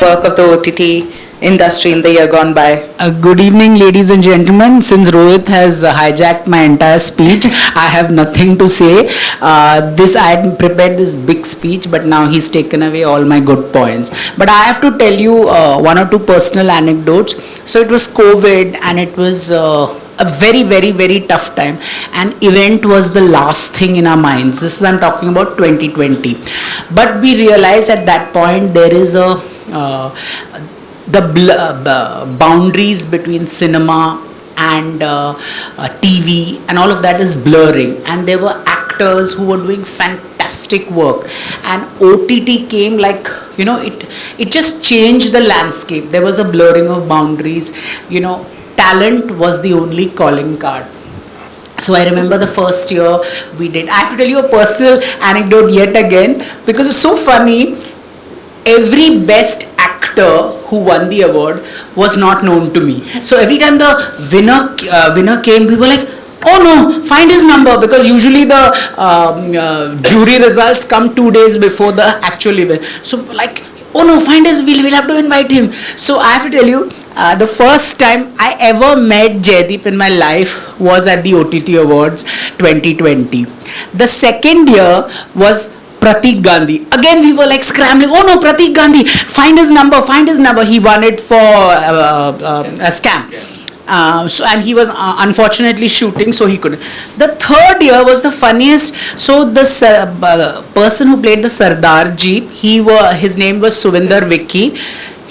work of the OTT industry in the year gone by? Good evening, ladies and gentlemen. Since Rohit has hijacked my entire speech, I have nothing to say. I had prepared this big speech, but now he's taken away all my good points. But I have to tell you one or two personal anecdotes. So it was COVID, and it was a very, very, very tough time. An event was the last thing in our minds. This is, I'm talking about 2020. But we realized at that point there is the boundaries between cinema and TV and all of that is blurring, and there were actors who were doing fantastic work, and OTT came like, it just changed the landscape. There was a blurring of boundaries. Talent was the only calling card. So I remember the first year we did. I have to tell you a personal anecdote yet again, because it's so funny. Every best actor who won the award was not known to me. So every time the winner came, we were like, oh no, find his number, because usually the jury results come 2 days before the actual event. So like, oh no, find his, we'll have to invite him. So I have to tell you, the first time I ever met Jaideep in my life was at the OTT Awards 2020. The second year was Pratik Gandhi. Again, we were like scrambling. Oh no, Pratik Gandhi, find his number. He won it for a scam. And he was unfortunately shooting, so he couldn't. The third year was the funniest. So the person who played the Sardar Ji, his name was Suvinder Vicky.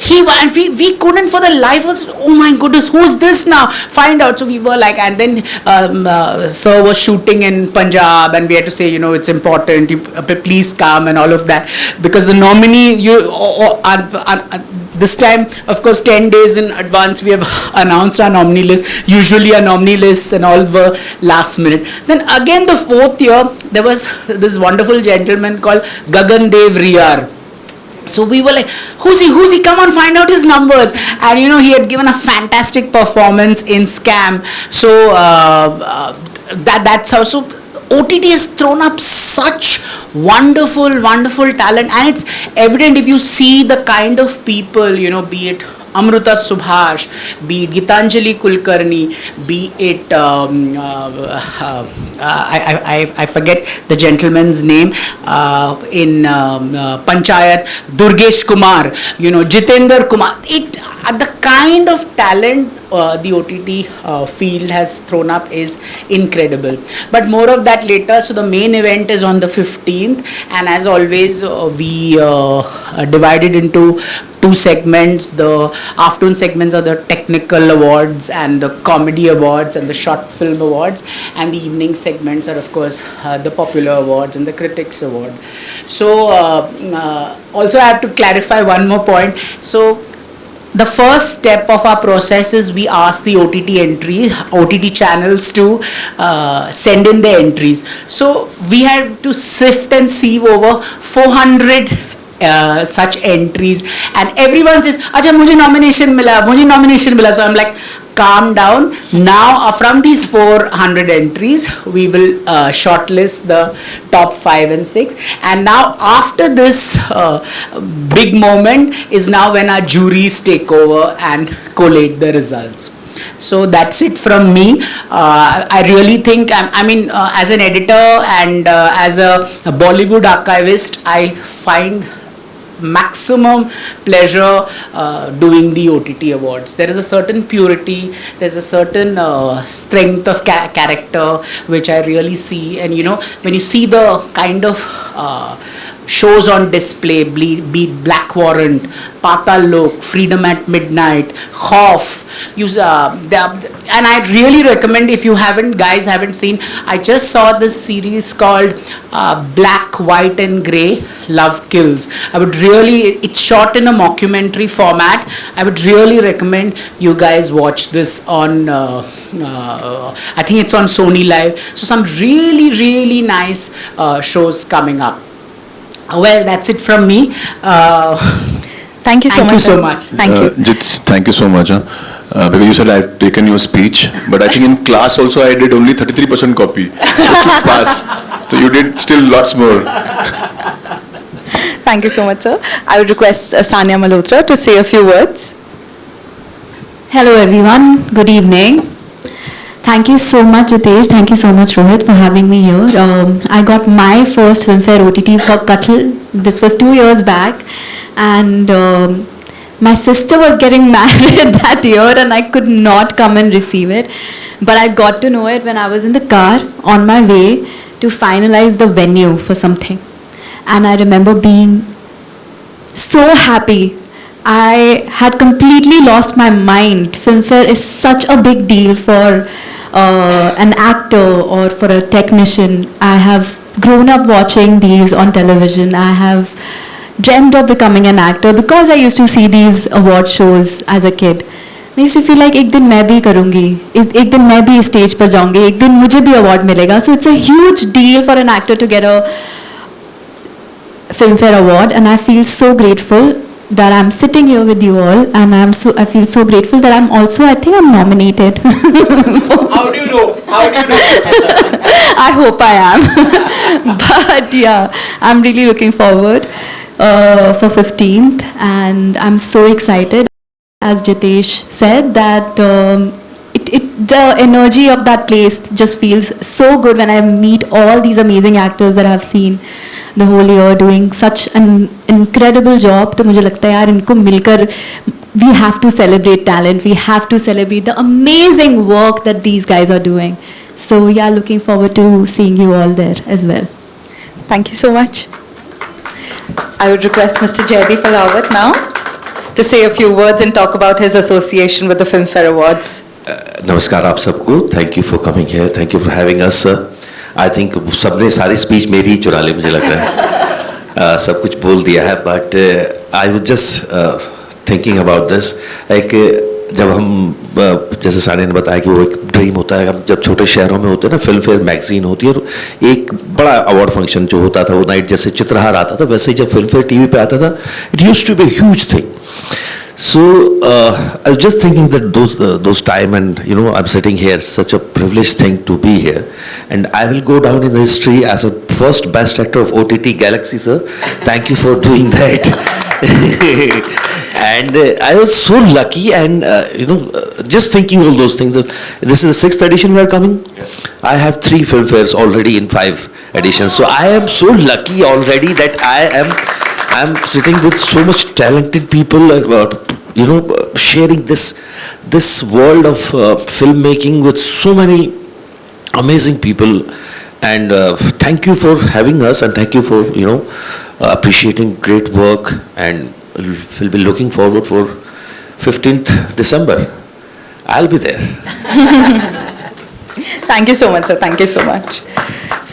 And we couldn't for the life of us, oh my goodness, who's this now? Find out. So we were like, and then sir was shooting in Punjab, and we had to say, it's important, please come and all of that, because the nominee, this time, of course, 10 days in advance we have announced our nominee list. Usually our nominee lists and all were last minute. Then again the fourth year, there was this wonderful gentleman called Gagan Dev Riyar. So we were like, who's he? Come on, find out his numbers. And he had given a fantastic performance in Scam. So that's how. So OTT has thrown up such wonderful talent, and it's evident if you see the kind of people, be it Amruta Subhash, be it Gitanjali Kulkarni, be it I forget the gentleman's name in Panchayat, Durgesh Kumar, Jitendra Kumar. The kind of talent the OTT field has thrown up is incredible. But more of that later. So the main event is on the 15th, and as always we divided into two segments. The afternoon segments are the technical awards and the comedy awards and the short film awards, and the evening segments are of course the popular awards and the critics award. So also I have to clarify one more point. So the first step of our process is we ask the OTT channels to send in their entries. So we have to sift and sieve over 400 such entries, and everyone says, "Acha, mujhe nomination mila." So I'm like, calm down. Now from these 400 entries, we will shortlist the top 5 and 6. And now after this big moment is now when our juries take over and collate the results. So that's it from me. I really think, as an editor and as a Bollywood archivist, I find maximum pleasure doing the OTT awards. There is a certain purity, there's a certain strength of character which I really see, and when you see the kind of shows on display, be it Black Warrant, Patal Lok, Freedom at Midnight, Khauf, and I really recommend, if you guys haven't seen, I just saw this series called Black, White and Grey, Love Kills. It's shot in a mockumentary format. I would really recommend you guys watch this on, I think it's on Sony Live. So some really nice shows coming up. Well, that's it from me. Thank you so much. Thank you. Jits, thank you so much. Because you said I've taken your speech, but I think in class also I did only 33% copy just to pass. So you did still lots more. Thank you so much, sir. I would request Sania Malhotra to say a few words. Hello everyone, good evening. Thank you so much Jitesh, thank you so much Rohit for having me here. I got my first Filmfare OTT for Kathl. This was 2 years back, and my sister was getting married that year and I could not come and receive it. But I got to know it when I was in the car on my way to finalize the venue for something. And I remember being so happy. I had completely lost my mind. Filmfare is such a big deal for an actor or for a technician. I have grown up watching these on television. I have dreamt of becoming an actor because I used to see these award shows as a kid. I used to feel like एक दिन मैं भी करूँगी, एक दिन मैं भी stage पर जाऊँगी, एक दिन मुझे भी award मिलेगा. So it's a huge deal for an actor to get a Filmfare award, and I feel so grateful that I'm sitting here with you all, and I feel so grateful that I'm also, I think I'm nominated. How do you know? How do you know? I hope I am. But yeah, I'm really looking forward for 15th, and I'm so excited. As Jitesh said, that the energy of that place just feels so good when I meet all these amazing actors that I've seen the whole year doing such an incredible job. तो मुझे लगता है यार इनको मिलकर we have to celebrate talent. We have to celebrate the amazing work that these guys are doing. So yeah, looking forward to seeing you all there as well. Thank you so much. I would request Mr. Jaideep Ahlawat now to say a few words and talk about his association with the Filmfare Awards. नमस्कार आप सबको. Thank you for coming here. Thank you for having us sir. I think सबने सारी speech मेरी ही चुरा ली मुझे लग रहा है. सब कुछ बोल दिया है, but I was just thinking about this. Like जब हम जैसे सानिया ने बताया कि वो एक ड्रीम होता है, हम जब छोटे शहरों में होते हैं ना, फिल्म फेयर मैगजीन होती है और एक बड़ा अवार्ड फंक्शन जो होता था वो नाइट जैसे चित्रहार आता था, वैसे ही जब फिल्म फेयर टीवी पे आता था, it used to be huge thing. So I was just thinking that those time, and you know, I'm sitting here, such a privileged thing to be here, and I will go down in the history as a first best actor of OTT Galaxy, sir. Thank you for doing that. And I was so lucky, and you know, just thinking all those things. This is the 6th edition we are coming. Yes. I have 3 film fairs already in 5 editions, so I am so lucky already that I'm sitting with so much talented people, you know, sharing this world of filmmaking with so many amazing people. And thank you for having us, and thank you for, you know, appreciating great work, and we'll be looking forward for 15th December. I'll be there. Thank you so much, sir. Thank you so much.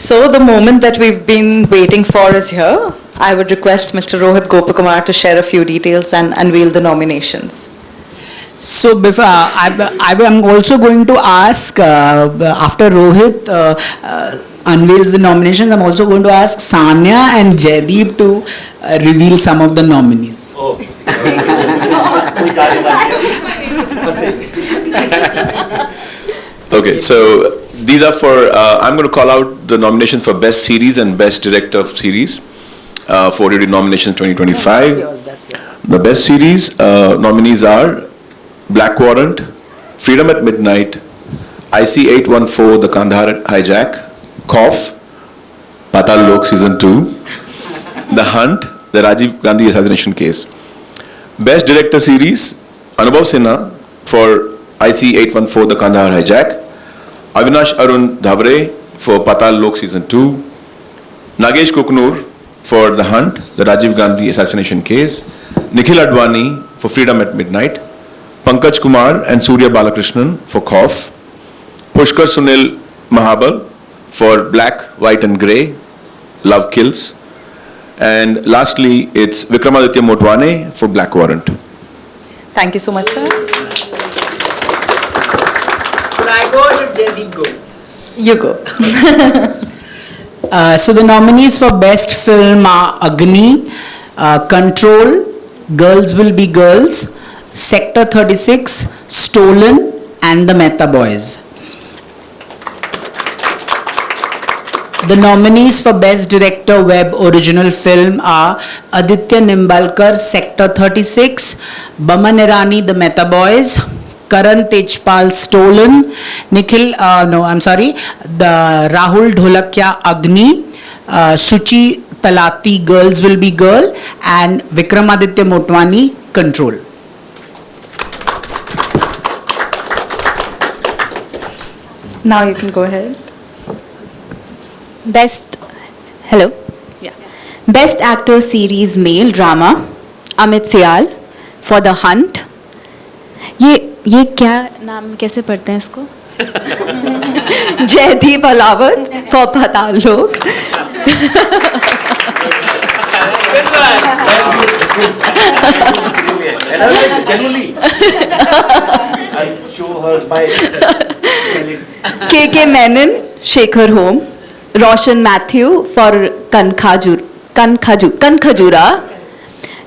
So the moment that we've been waiting for is here. I would request Mr. Rohit Gopakumar to share a few details and unveil the nominations. So before, I'm also going to ask, after Rohit unveils the nominations, I'm also going to ask Sania and Jaideep to reveal some of the nominees. Oh. Okay, so these are for, I'm going to call out the nominations for Best Series and Best Director of Series for OTT nominations 2025. That's yours. The Best Series nominees are Black Warrant, Freedom at Midnight, IC-814, The Kandahar Hijack, Cough, Patal Lok Season 2, The Hunt, The Rajiv Gandhi Assassination Case. Best Director Series, Anubhav Sinha for IC-814, The Kandahar Hijack, Avinash Arun Dhavre for Patal Lok Season 2, Nagesh Kuknur for The Hunt, The Rajiv Gandhi Assassination Case, Nikhil Advani for Freedom at Midnight, Pankaj Kumar and Surya Balakrishnan for Cough, Pushkar Sunil Mahabal for Black, White and Grey, Love Kills, and lastly it's Vikramaditya Motwane for Black Warrant. Thank you so much, sir. Should I go or should Jaideep go? You go. So the nominees for Best Film are Agni, Control, Girls Will Be Girls, Sector 36, Stolen, and The Mehta Boys. The nominees for Best Director Web Original Film are Aditya Nimbalkar, Sector 36, Baman Irani, The Mehta Boys, Karan Tejpal, Stolen, the Rahul Dholakya, Agni, Suchi Talati, Girls Will Be Girl, and Vikramaditya Motwani, Control. Now you can go ahead. Best Actor Series Male Drama, Amit Sial for The Hunt. ये क्या नाम कैसे पढ़ते हैं इसको? Jaideep Ahlawat for पताल लोक. KK Menon, Shekhar Home, Roshan Matthew for Kankhajura,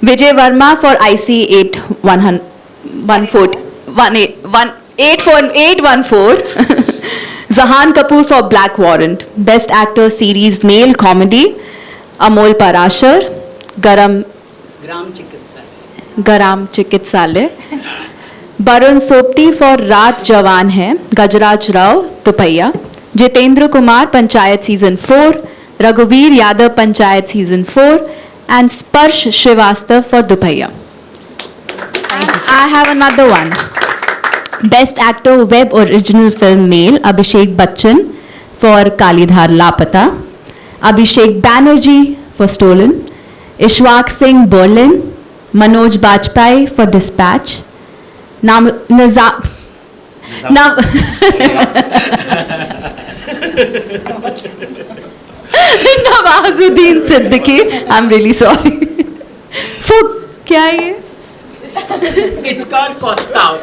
Vijay Verma for IC 814, Zahan Kapoor for Black Warrant. Best Actor Series Male Comedy, Amol Parashar, Garam Chikitsalay, Barun Sopti for Raat Jawan Hai, Gajraj Rao, Tupaiya, Jitendra Kumar, Panchayat Season 4, Raghuveer Yadav, Panchayat Season 4, and Sparsh Srivastav for Dupaiya. I have another one. Best Actor Web Original Film Male, Abhishek Bachchan for Kalidhar Lapata, Abhishek Banerjee for Stolen, Ishwak Singh Berlin, Manoj Bajpayee for Dispatch, Nawazuddin Siddiqui, I'm really sorry. For क्या है ये? It's called Kostau.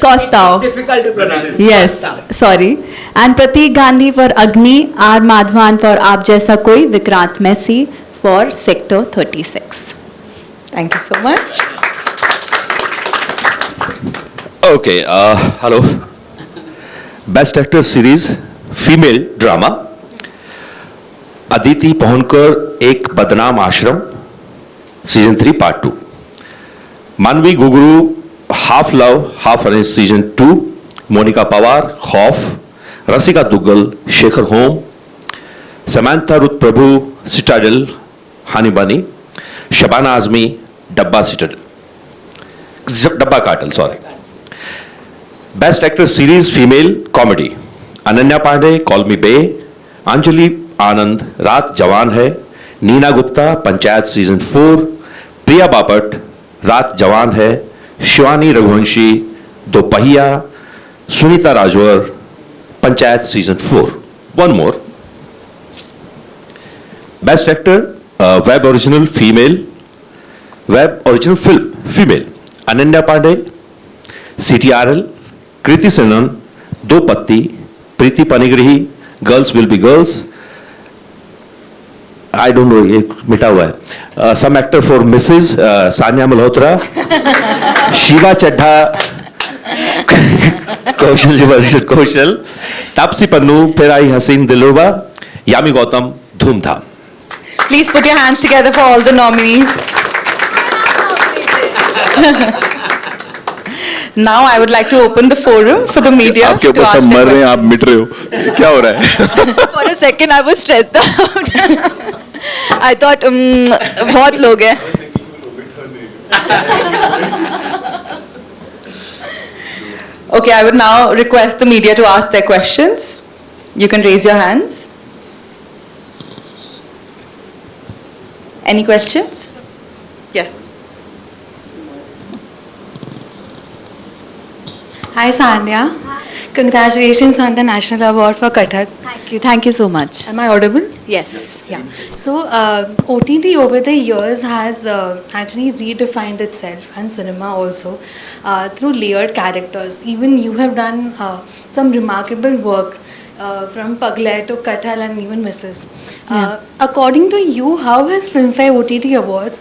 Kostau. It's difficult to pronounce. Yes, sorry. And Prateek Gandhi for Agni, R. Madhavan for Aap Jaisa Koi, Vikrant Messi for Sector 36. Thank you so much. Okay, hello. Best Actor Series Female Drama, Aditi Pahonkar, Ek Badnaam Ashram, Season 3 Part 2. Manvi Guguru, Half Love, Half Arranged Season 2, Monica Pawar, Khauf, Rasika Duggal, Shekhar Home, Samantha Ruth Prabhu, Citadel, Hani Bunny, Shabana Azmi, Dabba Cartel, sorry. Best Actor Series Female Comedy, Ananya Pandey, Call Me Bay, Anjali Anand, Raat Jawan Hai, Neena Gupta, Panchayat Season 4, Priya Bapat, Raat Jawan Hai, Shivani Raghuvanshi, Dopaiya, Sunita Rajwar, Panchayat Season 4. One more. Best Actor Web Original Film, Female, Ananya Pandey, CTRL, Kriti Senan, Do Patti, Preeti Panigrihi, Girls Will Be Girls. I don't know, ये मिटा हुआ है. Some actor for Mrs. Sanya Malhotra, Shiva Chadha, Kaushal, Tapsi Pannu, Perai Hasin Dilruba, Yami Gautam, Dhoomdham. Please put your hands together for all the nominees. Now I would like to open the forum for the media आपके to ऊपर ask सब their मर रहे हैं, आप questions. मिट रहे हो. क्या हो रहा है? For a second I was stressed out. I thought बहुत लोग हैं. Okay, I would now request the media to ask their questions. You can raise your hands. Any questions? Yes. Hi Sandhya, congratulations on the National Award for Kathak. Thank you so much. Am I audible? Yes. Yeah. So OTT over the years has actually redefined itself, and cinema also, through layered characters. Even you have done some remarkable work from Pagla to Kathal and even Mrs. According to you, how has Filmfare OTT Awards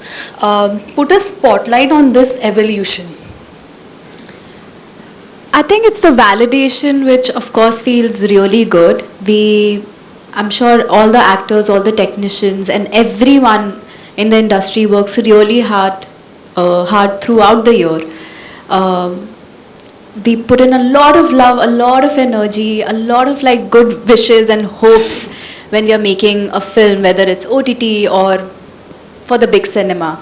put a spotlight on this evolution? I think it's the validation which of course feels really good. We I'm sure all the actors, all the technicians, and everyone in the industry works really hard throughout the year. We put in a lot of love, a lot of energy, a lot of like good wishes and hopes when we are making a film, whether it's OTT or for the big cinema.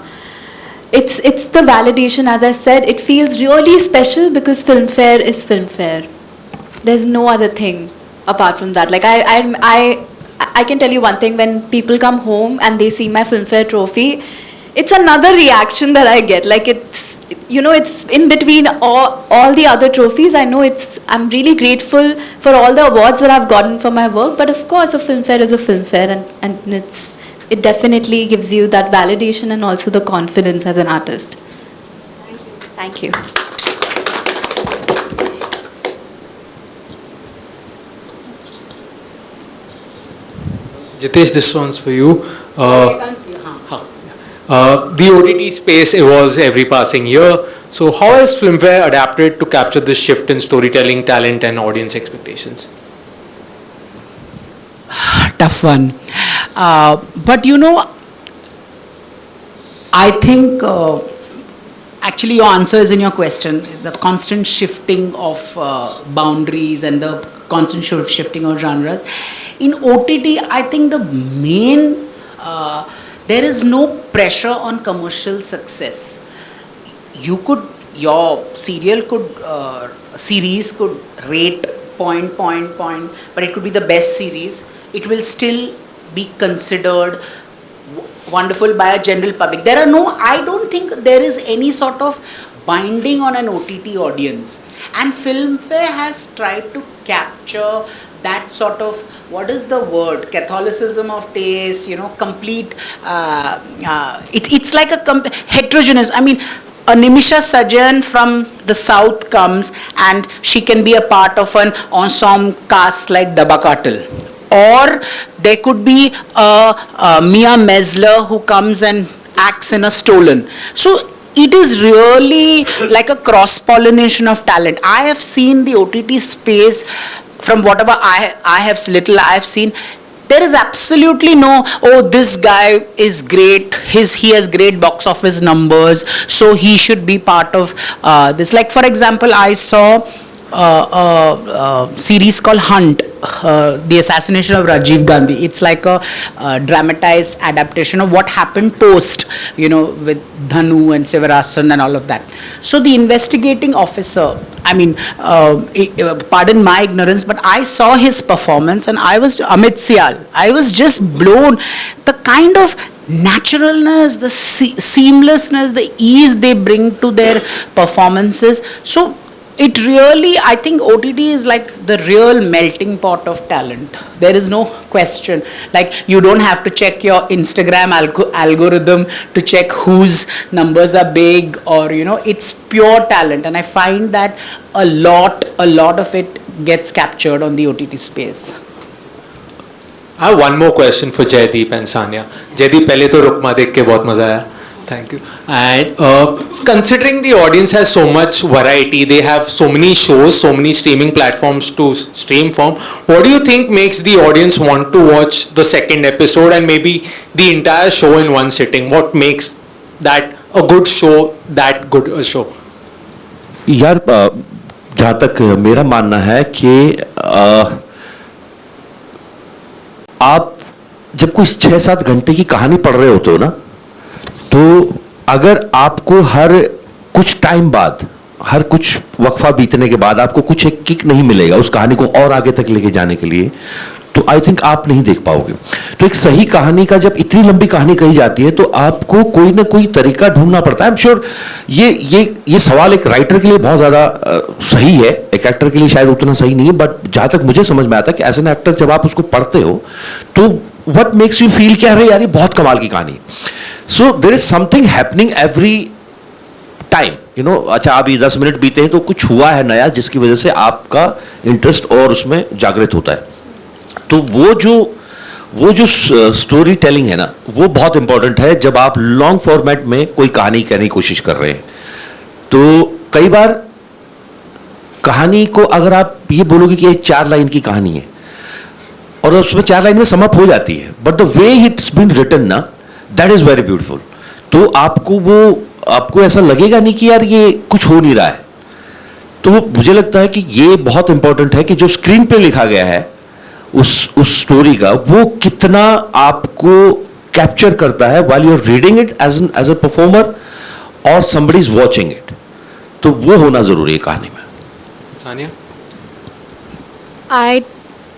It's the validation, as I said, it feels really special because Filmfare is Filmfare. There's no other thing apart from that. Like I can tell you one thing, when people come home and they see my Filmfare trophy, it's another reaction that I get. Like it's in between all the other trophies. I know I'm really grateful for all the awards that I've gotten for my work, but of course a Filmfare is a Filmfare, and it definitely gives you that validation and also the confidence as an artist. Thank you. Jitesh, this one's for you. The OTT space evolves every passing year. So how has Filmfare adapted to capture this shift in storytelling, talent and audience expectations? Tough one. But I think actually your answer is in your question. The constant shifting of boundaries and the constant shifting of genres. In OTT, I think the main, there is no pressure on commercial success. Your series could rate point, but it could be the best series. It will still be considered wonderful by a general public. I don't think there is any sort of binding on an OTT audience. And Filmfare has tried to capture that sort of, what is the word, Catholicism of taste, complete, it's like a heterogeneous, I mean, a Nimisha Sajan from the south comes and she can be a part of an ensemble cast like Dabba Katil. Or there could be a Mia Mesler who comes and acts in a Stolen. So it is really like a cross-pollination of talent. I have seen the OTT space, from whatever I have seen, there is absolutely no, this guy is great, he has great box office numbers, so he should be part of this. Like for example, I saw a series called Hunt, the assassination of Rajiv Gandhi. It's like a dramatized adaptation of what happened post, with Dhanu and Sivarasan and all of that. So the investigating officer, I mean, pardon my ignorance, but I saw his performance and Amit Sial, I was just blown. The kind of naturalness, the seamlessness, the ease they bring to their performances. So it really, I think OTT is like the real melting pot of talent. There is no question. Like you don't have to check your Instagram algorithm to check whose numbers are big, or it's pure talent. And I find that a lot of it gets captured on the OTT space. I have one more question for Jaideep and Sanya. Jaideep, पहले तो रुकमा देख के बहुत मजा आया. Thank you. And considering the audience has so much variety, they have so many shows, so many streaming platforms to stream from, what do you think makes the audience want to watch the second episode and maybe the entire show in one sitting? What makes that a good show, that good a show? यार जहाँ तक मेरा मानना है कि आप जब कोई 6-7 घंटे की कहानी पढ़ रहे होते हो ना, तो अगर आपको हर कुछ टाइम बाद, हर कुछ वक्फा बीतने के बाद आपको कुछ एक किक नहीं मिलेगा उस कहानी को और आगे तक लेके जाने के लिए, तो आई थिंक आप नहीं देख पाओगे. तो एक सही कहानी का, जब इतनी लंबी कहानी कही जाती है तो आपको कोई ना कोई तरीका ढूंढना पड़ता है. आई एम श्योर ये सवाल एक राइटर के लिए बहुत ज्यादा सही है, एक एक्टर के लिए शायद उतना सही नहीं है, बट जहां तक मुझे समझ में आता है कि एज एन एक्टर जब आप उसको पढ़ते हो तो व्हाट मेक्स यू फील कि अरे यार ये बहुत कमाल की कहानी. So there is something happening every time, अच्छा अभी 10 मिनट बीते हैं तो कुछ हुआ है नया जिसकी वजह से आपका इंटरेस्ट और उसमें जागृत होता है. तो वो जो स्टोरी टेलिंग है ना, वो बहुत इंपॉर्टेंट है. जब आप लॉन्ग फॉर्मेट में कोई कहानी कहने की कोशिश कर रहे हैं तो कई बार कहानी को अगर आप ये बोलोगे कि ये 4 लाइन की कहानी है और उसमें 4 लाइन में समअप हो जाती है, but the way it's been written ना, दैट इज वेरी ब्यूटीफुल. तो आपको ऐसा लगेगा नहीं कि यार ये कुछ हो नहीं रहा है. तो मुझे लगता है कि ये बहुत इंपॉर्टेंट है कि जो स्क्रीन पे लिखा गया है उस स्टोरी का, वो कितना आपको कैप्चर करता है while you're reading it as a performer or somebody is watching it. तो वो होना जरूरी है कहानी में. Sania?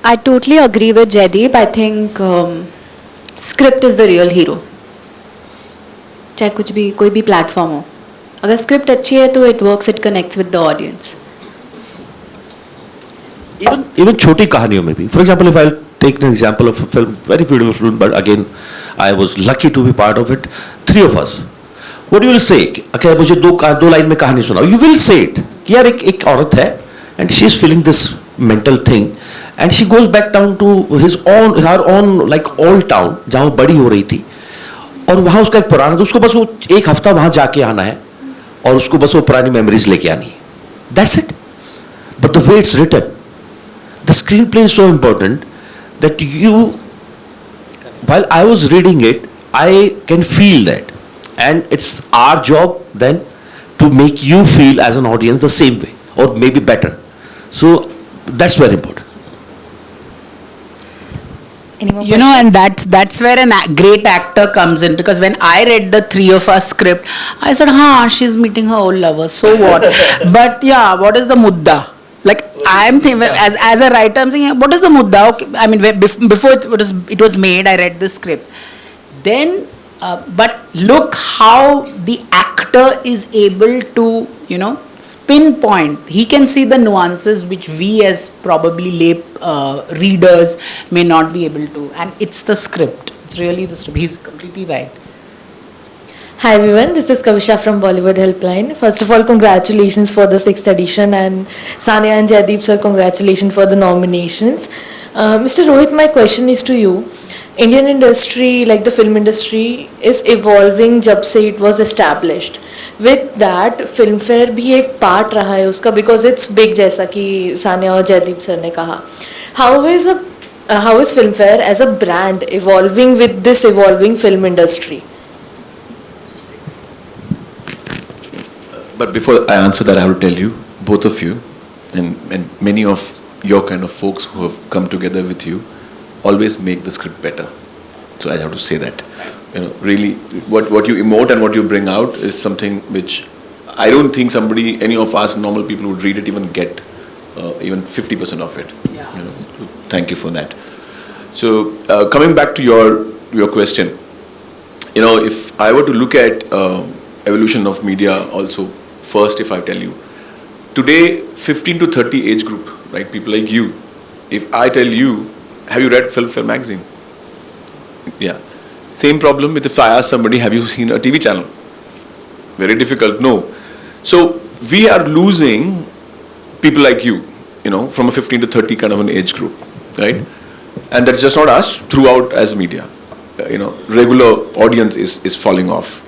I totally agree with Jaideep. I think script is the real hero. चाहे कुछ भी, कोई भी प्लेटफॉर्म हो, अगर स्क्रिप्ट अच्छी है तो it works, it connects with the audience. Even छोटी कहानियों में भी. For example, if I'll take an example of a film, very beautiful film, but again, I was lucky to be part of it. 3 of us. What you will say? Okay, मुझे दो line में कहानी सुनाओ. You will say it. कि यार एक औरत है, and she is feeling this mental thing, and she goes back down to her own like old town, जहाँ वो बड़ी हो रही थी, और वहाँ उसका एक पुराना, तो उसको बस वो 1 हफ्ता वहाँ जाके आना है, और उसको बस वो पुरानी मेमोरीज लेके आनी है. That's it. But the way it's written, the screenplay is so important that while I was reading it, I can feel that, and it's our job then to make you feel as an audience the same way or maybe better. So that's very important. Any more You know, and questions? that's where great actor comes in, because when I read the 3 of us script, I said, she's meeting her old lover, so what? But yeah, what is the mudda? Like, I'm thinking, as a writer, I'm saying, what is the mudda? Okay, I mean, before it was made, I read the script. Then, but look how the actor is able to, pinpoint. He can see the nuances which we as probably lay readers may not be able to. And it's the script. It's really the script. He's completely right. Hi everyone, this is Kavisha from Bollywood Helpline. First of all, congratulations for the 6th edition, and Sania and Jaideep sir, congratulations for the nominations. Mr. Rohit, my question is to you. Indian industry, like the film industry, is evolving जब से it was established. With that, Filmfare भी एक part रहा है उसका, because it's big, जैसा कि सानिया और जयदीप सर ने कहा. How is Filmfare as a brand evolving with this evolving film industry? But before I answer that, I have to tell you, both of you, and many of your kind of folks who have come together with you, always make the script better. So I have to say that. Really, what you emote and what you bring out is something which I don't think any of us normal people would read it even get even 50% of it. Yeah. So thank you for that. So coming back to your question, if I were to look at evolution of media also, first if I tell you, today 15 to 30 age group, right, people like you, if I tell you, have you read Filmfare magazine? Yeah. Same problem with if I ask somebody, have you seen a TV channel? Very difficult, no. So we are losing people like you, from a 15 to 30 kind of an age group, right? And that's just not us, throughout as media. Regular audience is falling off.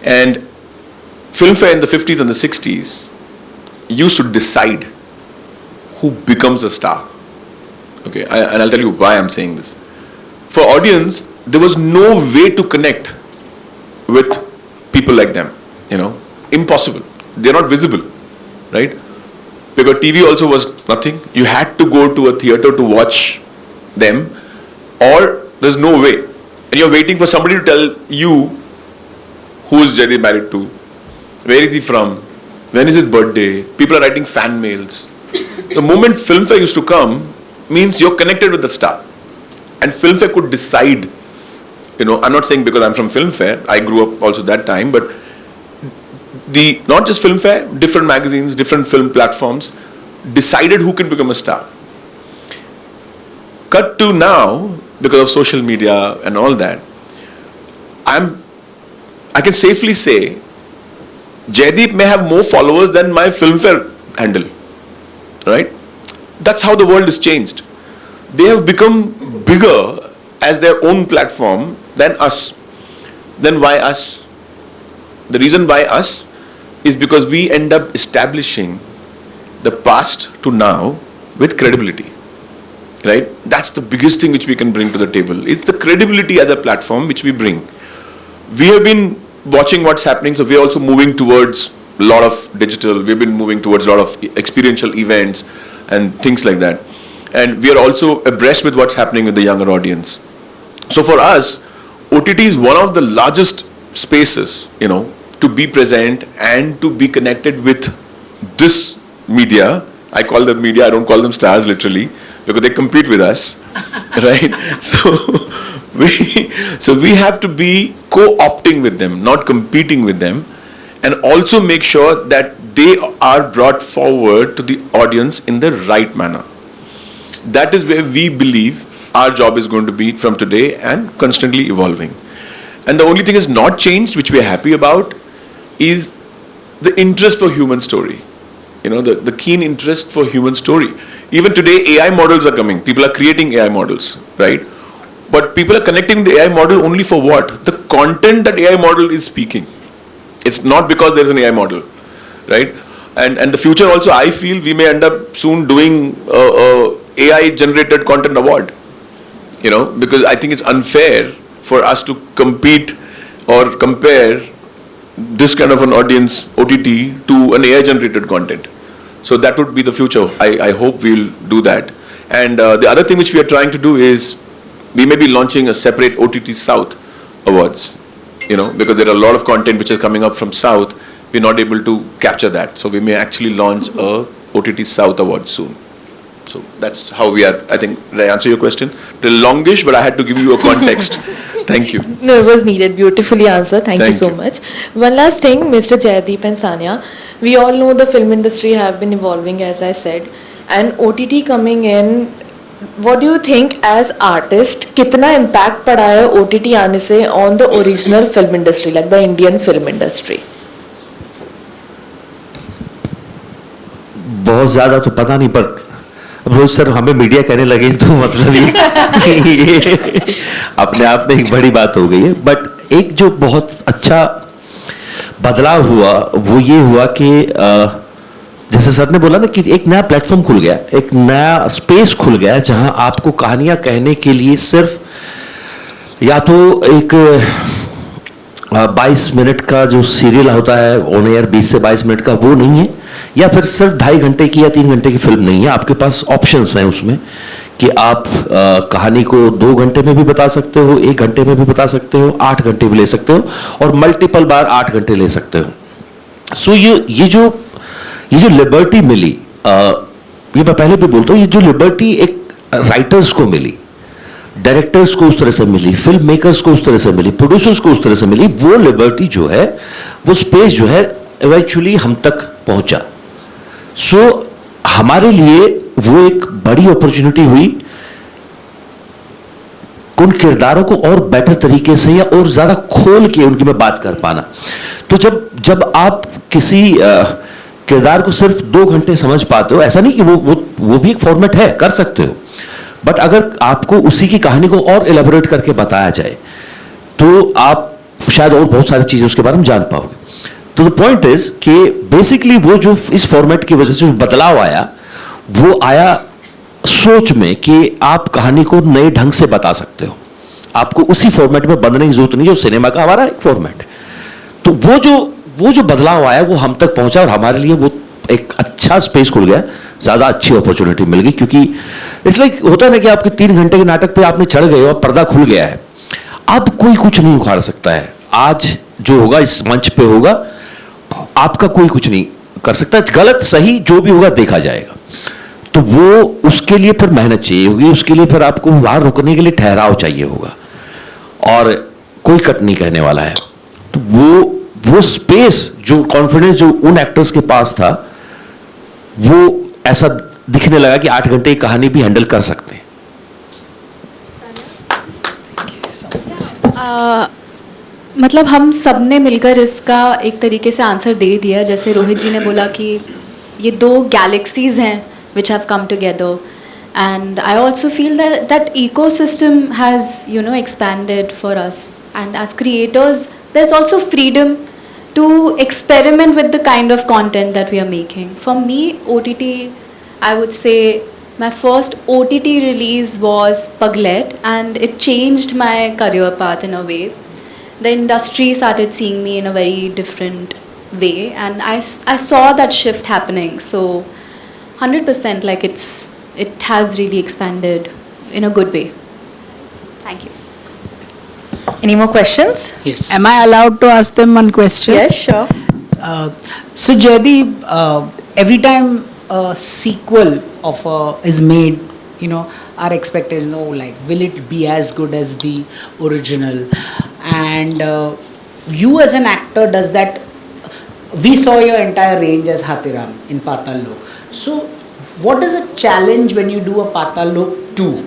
And Filmfare in the 50s and the 60s used to decide who becomes a star. Okay, and I'll tell you why I'm saying this. For audience, there was no way to connect with people like them. Impossible. They're not visible, right? Because TV also was nothing. You had to go to a theater to watch them, or there's no way. And you're waiting for somebody to tell you who is Jaideep married to, where is he from, when is his birthday. People are writing fan mails. The moment Filmfare used to come, means you're connected with the star. And Filmfare could decide, I'm not saying because I'm from Filmfare, I grew up also that time, but not just Filmfare, different magazines, different film platforms decided who can become a star. Cut to now, because of social media and all that, I can safely say Jaideep may have more followers than my Filmfare handle, right? That's how the world has changed. They have become bigger as their own platform than us. Then why us? The reason why us is because we end up establishing the past to now with credibility. right? That's the biggest thing which we can bring to the table. It's the credibility as a platform which we bring. We have been watching what's happening, so we're also moving towards a lot of digital. We've been moving towards a lot of experiential events and things like that. And we are also abreast with what's happening with the younger audience. So for us, OTT is one of the largest spaces, you know, to be present and to be connected with this media. I call them media, I don't call them stars literally, because they compete with us, right? So we have to be co-opting with them, not competing with them, and also make sure that they are brought forward to the audience in the right manner. That is where we believe our job is going to be from today and constantly evolving. And the only thing is not changed, which we are happy about, is the interest for human story. You know, the keen interest for human story. Even today, AI models are coming. People are creating AI models, right? But people are connecting the AI model only for what? The content that AI model is speaking. It's not because there's an AI model, right? And the future also, I feel we may end up soon doing AI generated content award, you know, because I think it's unfair for us to compete or compare this kind of an audience, OTT, to an AI generated content. So that would be the future. I hope we'll do that. And the other thing which we are trying to do is we may be launching a separate OTT South Awards, you know, because there are a lot of content which is coming up from South. We're not able to capture that. So we may actually launch a OTT South Award soon. So that's how we are. I think, did I answer your question? The longish, but I had to give you a context. Thank you. No, it was needed. Beautifully answered. Thank you so you. much. One last thing, Mr. Jaideep and Sanya. We all know the film industry have been evolving, as I said, and OTT coming in. What do you think as artist? कितना impact पड़ा है OTT आने से on the original film industry, like the Indian film industry? बहुत ज़्यादा तो पता नहीं, पर रोज सर हमें मीडिया कहने लगे तो मतलब ये अपने आप में एक बड़ी बात हो गई है. बट एक जो बहुत अच्छा बदलाव हुआ वो ये हुआ कि जैसे सर ने बोला ना कि एक नया प्लेटफॉर्म खुल गया, एक नया स्पेस खुल गया जहां आपको कहानियां कहने के लिए सिर्फ या तो एक 22 मिनट का जो सीरियल होता है ऑन एयर 20 से 22 मिनट का वो नहीं है, या फिर सिर्फ 2.5 घंटे की या 3 घंटे की फिल्म नहीं है. आपके पास ऑप्शंस हैं उसमें कि आप कहानी को 2 घंटे में भी बता सकते हो, 1 घंटे में भी बता सकते हो, 8 घंटे भी ले सकते हो और मल्टीपल बार 8 घंटे ले सकते हो. सो ये जो लिबर्टी मिली, ये मैं पहले भी बोलता हूँ, ये जो लिबर्टी एक राइटर्स को मिली, डायरेक्टर्स को उस तरह से मिली, फिल्म मेकर्स को उस तरह से मिली, प्रोड्यूसर्स को उस तरह से मिली, वो लिबर्टी जो है, वो स्पेस जो है इवेंचुअली हम तक पहुंचा. सो हमारे लिए वो एक बड़ी अपॉर्चुनिटी हुई उन किरदारों को और बेटर तरीके से या और ज्यादा खोल के उनकी में बात कर पाना. तो जब आप किसी किरदार को सिर्फ 2 घंटे समझ पाते हो, ऐसा नहीं कि वो भी एक फॉर्मेट है, कर सकते हो, बट अगर आपको उसी की कहानी को और एलेबोरेट करके बताया जाए तो आप शायद और बहुत सारी चीजें उसके बारे में जान पाओगे. तो द पॉइंट इज कि बेसिकली वो जो इस फॉर्मेट की वजह से जो बदलाव आया, वो आया सोच में कि आप कहानी को नए ढंग से बता सकते हो, आपको उसी फॉर्मेट में बंधने की जरूरत नहीं जो सिनेमा का हमारा एक फॉर्मेट है. तो वो जो बदलाव आया वो हम तक पहुंचा और हमारे लिए वो एक अच्छा स्पेस खुल गया, ज्यादा अच्छी अपॉर्चुनिटी मिल गई. क्योंकि इट्स लाइक होता है ना कि आपके 3 घंटे के नाटक पे आपने चढ़ गए और पर्दा खुल गया है, अब कोई कुछ नहीं उखाड़ सकता है. आज जो होगा इस मंच पे होगा, आपका कोई कुछ नहीं कर सकता. गलत सही जो भी होगा देखा जाएगा. तो वो उसके लिए फिर मेहनत चाहिए होगी, उसके लिए फिर आपको बाहर रुकने के लिए ठहराव चाहिए होगा और कोई कट नहीं कहने वाला है. तो वो स्पेस, जो कॉन्फिडेंस जो उन एक्टर्स के पास था, वो ऐसा दिखने लगा कि 8 घंटे की कहानी भी हैंडल कर सकते हैं. मतलब हम सब ने मिलकर इसका एक तरीके से आंसर दे दिया. जैसे रोहित जी ने बोला कि ये 2 गैलेक्सीज हैं which have come together, and I also feel that ecosystem has expanded for us, and as creators there's also freedom to experiment with the kind of content that we are making. For me, OTT, I would say, My first OTT release was Puglet, and it changed my career path in a way. The industry started seeing me in a very different way, and I saw that shift happening. So 100%, like it has really expanded in a good way. Thank you. Any more questions? Yes. Am I allowed to ask them one question? Yes, sure. So Jaideep, every time a sequel of is made, you know, our expectations, oh, like, will it be as good as the original? And you as an actor, does that, we saw your entire range as Hathiram in Patal Lok. So what is the challenge when you do a Patal Lok 2?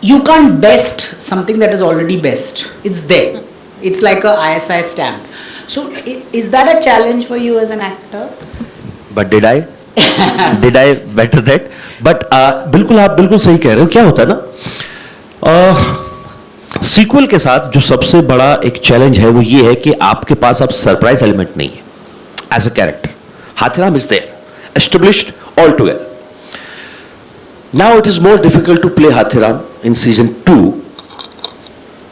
You can't best something that is already best. It's there. It's like a ISI stamp. So is that a challenge for you as an actor? But did I better that? But बिल्कुल आप बिल्कुल सही कह रहे हो. क्या होता है ना, सीक्वल के साथ जो सबसे बड़ा एक चैलेंज है वो ये है कि आपके पास अब सरप्राइज एलिमेंट नहीं है as a character. Hathiram is there, established all together. Now it is more difficult to play Hathiram in season 2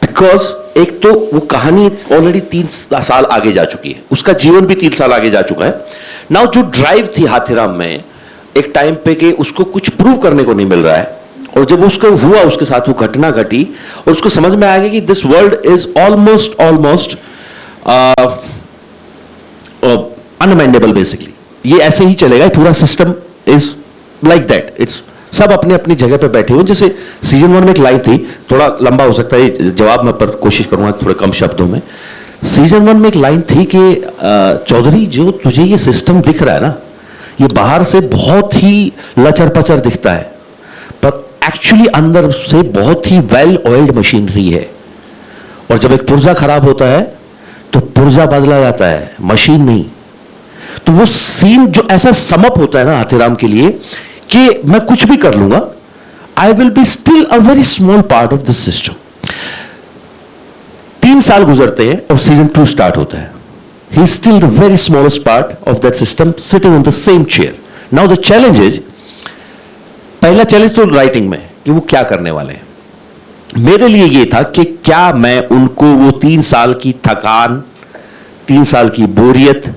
because एक तो वो कहानी ऑलरेडी 3 साल आगे जा चुकी है, उसका जीवन भी 3 साल आगे जा चुका है. नाउ जो ड्राइव थी हाथीराम में एक टाइम पे कि उसको कुछ प्रूव करने को नहीं मिल रहा है, और जब उसको हुआ, उसके साथ वो घटना घटी और उसको समझ में आ गया कि this world is almost unamendable. Basically ये ऐसे ही चलेगा, पूरा system is like that. It's सब अपने अपनी जगह पे बैठे हुए. जैसे सीजन 1 में एक लाइन थी, थोड़ा लंबा हो सकता है जवाब में, पर कोशिश करूंगा थोड़े कम शब्दों में. सीजन 1 में एक लाइन थी कि चौधरी, जो तुझे ये सिस्टम दिख रहा है ना, ये बाहर से बहुत ही लचर पचर दिखता है, पर एक्चुअली अंदर से बहुत ही वेल ऑयल्ड मशीनरी है. और जब एक पुर्जा खराब होता है तो पुर्जा बदला जाता है, मशीन नहीं. तो वो सीन जो ऐसा समअप होता है ना हाथीराम के लिए कि मैं कुछ भी कर लूंगा, I will be still a very small part of this system. 3 साल गुजरते हैं और सीजन 2 स्टार्ट होता है. He is still the very smallest part of that system, sitting on the same chair. Now the challenge is, पहला challenge तो writing में कि वो क्या करने वाले हैं. मेरे लिए ये था कि क्या मैं उनको वो 3 साल की थकान, 3 साल की बोरियत,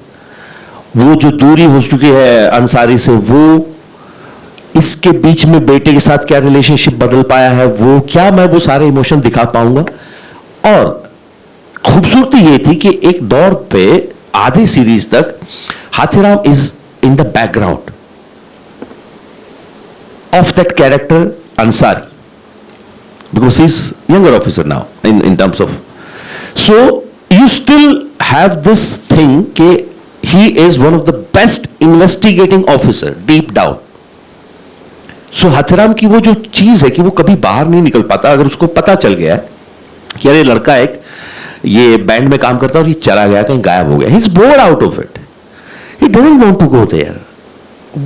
वो जो दूरी हो चुकी है अंसारी से, वो इसके बीच में बेटे के साथ क्या रिलेशनशिप बदल पाया है, वो क्या मैं वो सारे इमोशन दिखा पाऊंगा. और खूबसूरती ये थी कि एक दौर पे आधी सीरीज तक Hathiram is in the background of that character Ansari, because he's younger officer now in terms of, so you still have this thing ke he is one of the best investigating officer deep down. So Hathiram की वो जो चीज है कि वो कभी बाहर नहीं निकल पाता. अगर उसको पता चल गया कि अरे लड़का एक ये बैंड में काम करता है और ये चला गया, कहीं गायब हो गया, he is bored out of it, he doesn't want to go there.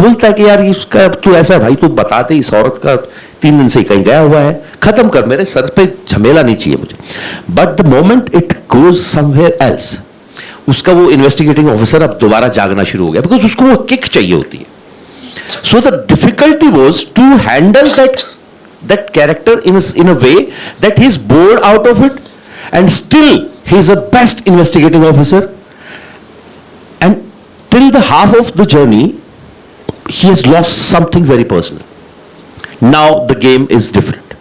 बोलता है कि यार इसका तू ऐसा है भाई, तू बता दे, इस औरत का 3 दिन से कहीं गया हुआ है, खत्म कर, मेरे सर पे झमेला नहीं चाहिए मुझे. But the moment it goes somewhere else, उसका वो इन्वेस्टिगेटिंग ऑफिसर अब दोबारा जागना शुरू हो गया, बिकॉज उसको वो किक चाहिए होती है. So the difficulty was to handle that character in a way that he is bored out of it and still he is a best investigating officer. And till the half of the journey he has lost something very personal. Now the game is different.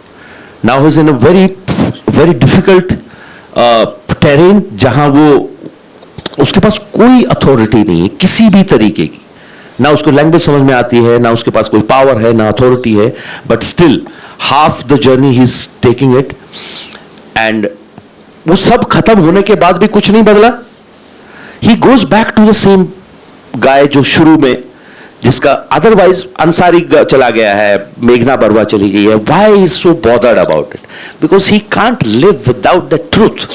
Now he's in a very difficult terrain जहां वो उसके पास कोई authority नहीं है किसी भी तरीके की. ना उसको लैंग्वेज समझ में आती है, ना उसके पास कोई पावर है, ना अथॉरिटी है, but still half the journey he is taking it. And वो सब खत्म होने के बाद भी कुछ नहीं बदला. He goes back to the same guy जो शुरू में, जिसका अदरवाइज अंसारी चला गया है, मेघना बरवा चली गई है. Why is so bothered about it? Because he can't live without the truth.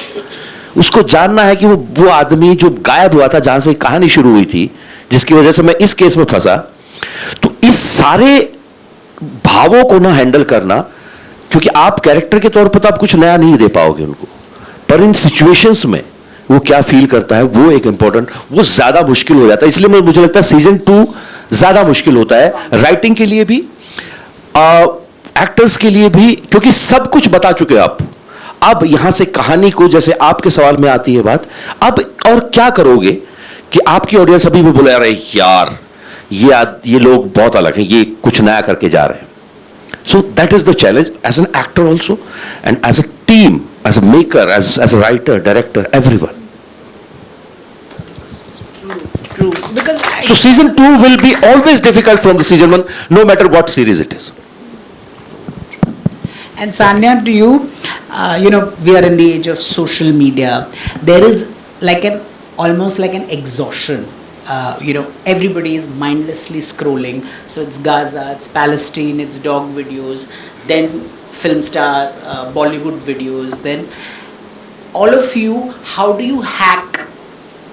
उसको जानना है कि वो आदमी जो गायब हुआ था, जहां से कहानी शुरू हुई थी, जिसकी वजह से मैं इस केस में फंसा. तो इस सारे भावों को ना हैंडल करना, क्योंकि आप कैरेक्टर के तौर पर तो आप कुछ नया नहीं दे पाओगे उनको, पर इन सिचुएशंस में वो क्या फील करता है, वो एक इंपॉर्टेंट, वो ज्यादा मुश्किल हो जाता है. इसलिए मुझे लगता है सीजन 2 ज्यादा मुश्किल होता है, राइटिंग के लिए भी, एक्टर्स के लिए भी, क्योंकि सब कुछ बता चुके आप. अब यहां से कहानी को, जैसे आपके सवाल में आती है बात, अब और क्या करोगे कि आपकी ऑडियंस अभी भी बोले अरे यार ये लोग बहुत अलग हैं, ये कुछ नया करके जा रहे हैं. So that is the challenge as an actor also, and as a team, as a maker, as a writer, director, everyone. True. Because So season 2 will be always difficult from the season 1, no matter what series it is. And Sanya, to you, we are in the age of social media. There is almost like an exhaustion. Everybody is mindlessly scrolling. So it's Gaza, it's Palestine, it's dog videos, then film stars, Bollywood videos. Then all of you, how do you hack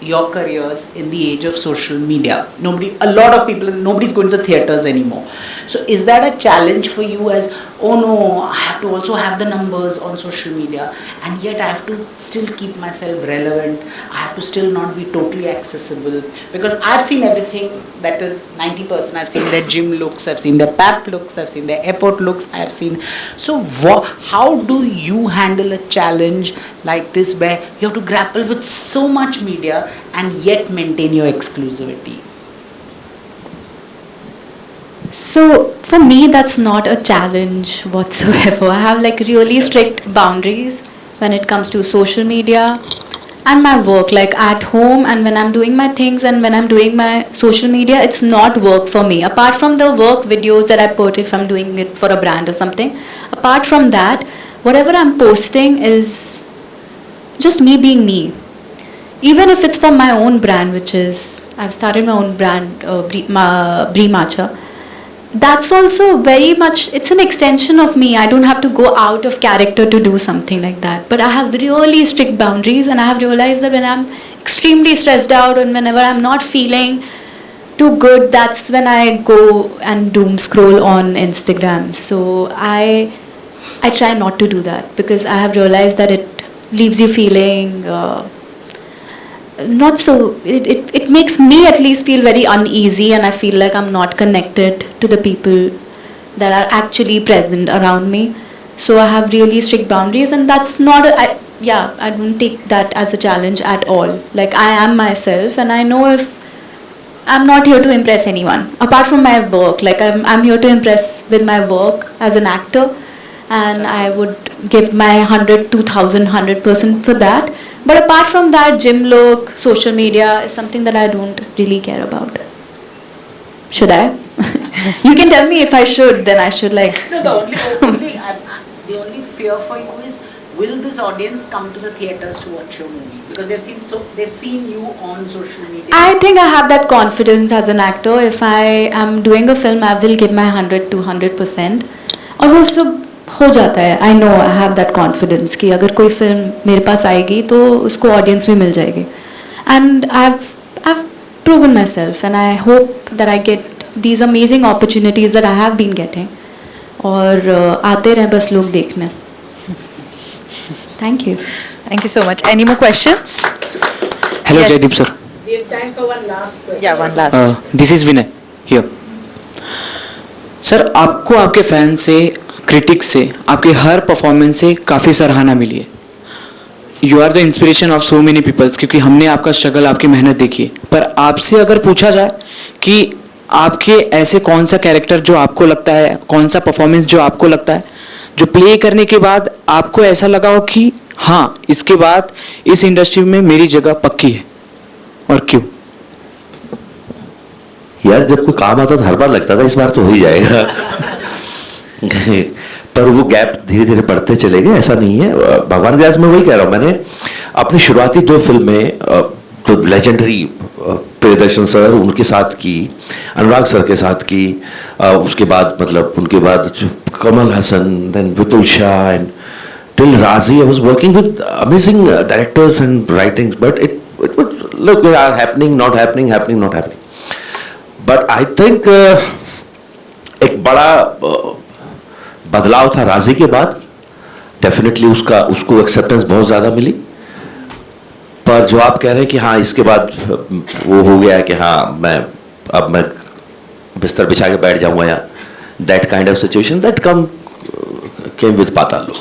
your careers in the age of social media? A lot of people, nobody's going to the theaters anymore. So is that a challenge for you as, oh no, I have to also have the numbers on social media, and yet I have to still keep myself relevant, I have to still not be totally accessible, because I've seen everything that is 90%. I've seen their gym looks, I've seen their pap looks, I've seen their airport looks, I've seen. So how do you handle a challenge like this where you have to grapple with so much media and yet maintain your exclusivity? So for me, that's not a challenge whatsoever. I have like really strict boundaries when it comes to social media and my work, like at home and when I'm doing my things and when I'm doing my social media, it's not work for me. Apart from the work videos that I put, if I'm doing it for a brand or something, apart from that, whatever I'm posting is just me being me. Even if it's for my own brand, which is, I've started my own brand, Brie Matcha. That's also very much, it's an extension of me. I don't have to go out of character to do something like that. But I have really strict boundaries, and I have realized that when I'm extremely stressed out and whenever I'm not feeling too good, that's when I go and doom scroll on Instagram. So I try not to do that, because I have realized that it leaves you feeling not so, it makes me at least feel very uneasy, and I feel like I'm not connected to the people that are actually present around me. So I have really strict boundaries, and that's not I don't take that as a challenge at all. Like, I am myself, and I know if I'm not here to impress anyone apart from my work. Like, I'm here to impress with my work as an actor, and I would give my 100, 2000, 100% for that. But apart from that, gym look, social media is something that I don't really care about. Should I? You can tell me if I should, then I should like. No, the only fear for you is, will this audience come to the theaters to watch your movies? Because they've seen you on social media. I think I have that confidence as an actor. If I am doing a film, I will give my 100 to 100%. और वो सब हो जाता है. I know I have that confidence कि अगर कोई film मेरे पास आएगी तो उसको ऑडियंस भी मिल जाएगी. And I've proven myself, and I hope that I get these amazing opportunities that I have been getting. और आते रहे बस लोग देखने. Thank you. Thank you so much. Any more questions? Hello, Yes. Jaideep sir. We have time for one last question. Yeah, one last. This is Vinay here. Sir, आपको आपके fan से, critics से, आपके हर परफॉर्मेंस से काफ़ी सराहना मिली है. You are the inspiration of so many peoples, क्योंकि हमने आपका स्ट्रगल, आपकी मेहनत देखी है. पर आपसे अगर पूछा जाए कि आपके ऐसे कौन सा कैरेक्टर जो आपको लगता है, कौन सा परफॉर्मेंस जो आपको लगता है, जो प्ले करने के बाद आपको ऐसा लगा हो कि हाँ, इसके बाद इस इंडस्ट्री में मेरी जगह पक्की है, और क्यों? यार, जब कोई काम आता तो हर बार लगता था इस बार तो हो ही जाएगा. पर वो गैप धीरे धीरे बढ़ते चले गए. ऐसा नहीं है. भगवान ग्यास में वही कह रहा हूँ, मैंने अपनी शुरुआती 2 फिल्में तो लेजेंडरी प्रियदर्शन सर उनके साथ की, अनुराग सर के साथ की, उसके बाद मतलब उनके बाद Kamal Hasan, then Vipul Shah, and till Raji. I was working with amazing directors and writings, but it would look are happening, not happening, happening, not happening. But I think एक बड़ा बदलाव था राजी के बाद. डेफिनेटली उसको एक्सेप्टेंस बहुत ज़्यादा मिली. पर जो आप कह रहे हैं कि हाँ, इसके बाद वो हो गया कि हाँ, मैं बिस्तर बिछा के बैठ जाऊंगा यहाँ, that kind of situation that came with Paatal Lok.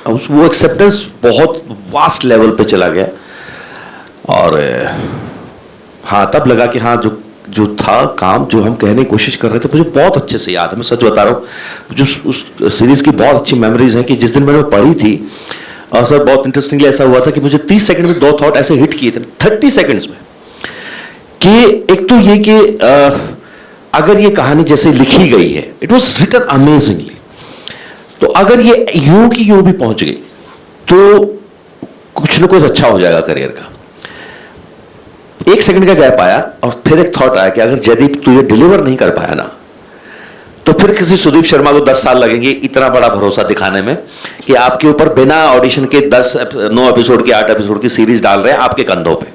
अब वो एक्सेप्टेंस बहुत वास्ट लेवल पे चला गया, और हाँ तब लगा कि हाँ जो था काम, जो हम कहने की कोशिश कर रहे थे, मुझे बहुत अच्छे से याद है, मैं सच बता रहा हूँ। जो उस सीरीज की बहुत अच्छी मेमोरीज हैं कि जिस दिन मैंने वो पढ़ी थी, और सर बहुत इंटरेस्टिंगली ऐसा हुआ था कि मुझे 30 सेकंड में 2 थॉट ऐसे हिट किए थे, 30 सेकंड्स में, कि एक तो ये कि अगर ये कहानी जैसे लिखी गई है, इट वॉज रिटन अमेजिंगली, तो अगर ये यूं की यूं भी पहुंच गई तो कुछ ना कुछ अच्छा हो जाएगा करियर का। 1 सेकंड का गैप आया और फिर एक थॉट आया कि अगर जयदीप तू ये डिलीवर नहीं कर पाया ना, तो फिर किसी सुदीप शर्मा को 10 साल लगेंगे इतना बड़ा भरोसा दिखाने में कि आपके ऊपर बिना ऑडिशन के 9 एपिसोड की 8 एपिसोड की सीरीज डाल रहे हैं आपके कंधों पे।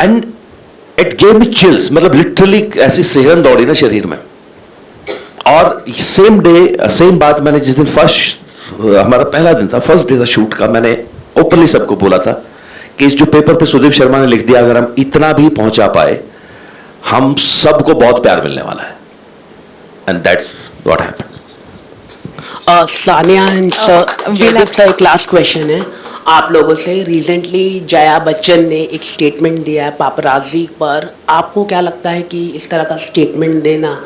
And it gave me chills, मतलब लिटरली ऐसी सिहरन दौड़ी ना शरीर में। और सेम डे सेम बात मैंने जिस दिन हमारा पहला दिन था, फर्स्ट डे था शूट का, मैंने ओपनली सबको बोला था कि इस जो पेपर पे सुदीप शर्मा ने लिख दिया, अगर हम इतना भी पहुंचा पाए, हम सबको बहुत प्यार मिलने वाला है। And that's what happened. Sania and sir, एक लास्ट क्वेश्चन है आप लोगों से। रिसेंटली जया बच्चन ने एक स्टेटमेंट दिया है पापराजी पर, आपको क्या लगता है कि इस तरह का स्टेटमेंट देना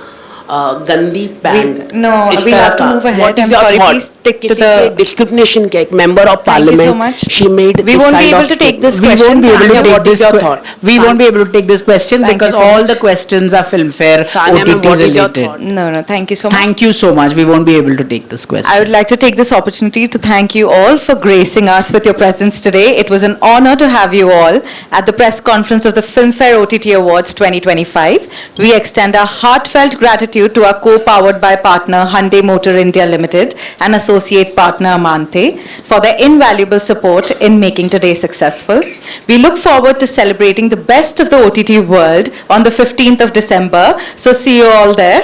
गंदी pant? No, we have to move ahead. I'm sorry, please stick to the discrimination के एक member of Thank you so parliament, much. she made We this won't be kind able of to take this statement. We won't be able to Sania, take what is this your que- thought? we won't be able to take this question Thank you because so all much. the questions are Filmfare Sania, ma'am, OTT what is your related. thought? No, thank you so much. Thank you so much. We won't be able to take this question. I would like to take this opportunity to thank you all for gracing us with your presence today. It was an honor to have you all at the press conference of the Filmfare OTT Awards 2025. We extend our heartfelt gratitude to our co-powered by partner Hyundai Motor India Limited and associate partner Amante for their invaluable support in making today successful. We look forward to celebrating the best of the OTT world on the 15th of December. So see you all there.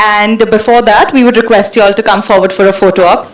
And before that, we would request you all to come forward for a photo op.